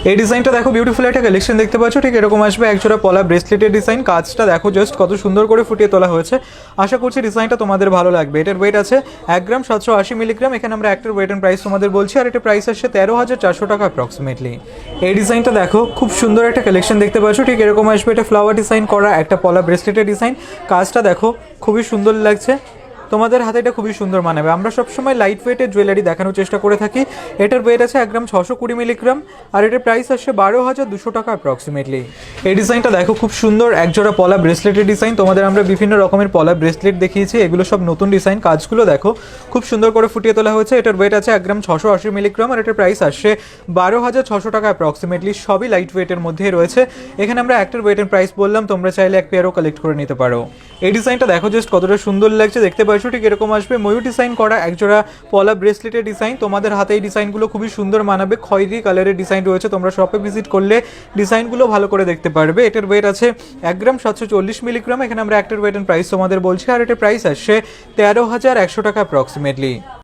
এই ডিজাইনটা দেখো, বিউটিফুল একটা কালেকশন দেখতে পাচ্ছ। ঠিক এরকম আসবে একজোড়া পলা ব্রেসলেটের ডিজাইন। কাজটা দেখো জাস্ট কত সুন্দর করে ফুটিয়ে তোলা হয়েছে। আশা করছি ডিজাইনটা তোমাদের ভালো লাগবে। এটার ওয়েট আছে 1 গ্রাম 780 মিলিগ্রাম। এখানে আমরা একটার ওয়েট অ্যান্ড প্রাইস তোমাদের বলছি, আর এটা প্রাইস আসছে 13,400 টাকা অ্যাপ্রক্সিমেটলি। এই ডিজাইনটা দেখো, খুব সুন্দর একটা কালেকশন দেখতে পাচ্ছ। ঠিক এরকম আসবে, এটা ফ্লাওয়ার ডিজাইন করা একটা পলা ব্রেসলেটের ডিজাইন। কাজটা দেখো খুবই সুন্দর লাগছে, তোমাদের হাতে এটা খুবই সুন্দর মানাবে। আমরা সবসময় লাইট ওয়েটের জুয়েলারি দেখানোর চেষ্টা করে থাকি। এটার ওয়েট আছে 1 গ্রাম 620 মিলিগ্রাম, আর এটার প্রাইস আসছে 12,200 টাকা অ্যাপ্রক্সিমেটলি। এই ডিজাইনটা দেখো, খুব সুন্দর একজোড়া পলা ব্রেসলেটের ডিজাইন। তোমাদের আমরা বিভিন্ন রকমের পলা ব্রেসলেট দেখিয়েছি, এগুলো সব নতুন ডিজাইন। কাজগুলো দেখো খুব সুন্দর করে ফুটিয়ে তোলা হয়েছে। এটার ওয়েট আছে 1 গ্রাম 680 মিলিগ্রাম, আর এটার প্রাইস আসছে 12,600 টাকা অ্যাপ্রক্সিমেটলি। সবই লাইট ওয়েটের মধ্যেই রয়েছে। এখানে আমরা একটার ওয়েটের প্রাইস বললাম, তোমরা চাইলে এক পেয়ারও কালেক্ট করে নিতে পারো। এই ডিজাইনটা দেখো জাস্ট কতটা সুন্দর লাগছে, দেখতে পাচ্ছ। ঠিক এরকম আসবে ময়ূর ডিজাইন করা একজোড়া পলা ব্রেসলেটের ডিজাইন। তোমাদের হাতে এই ডিজাইনগুলো খুবই সুন্দর মানাবে। খয়েরি কালারের ডিজাইন রয়েছে, তোমরা শপে ভিজিট করলে ডিজাইনগুলো ভালো করে দেখতে পারবে। এটার ওয়েট আছে 1 গ্রাম 740 মিলিগ্রাম। এখানে আমরা একটার ওয়েট অ্যান্ড প্রাইস তোমাদের বলছি, আর এটার প্রাইস আসছে 13,100 টাকা অ্যাপ্রক্সিমেটলি।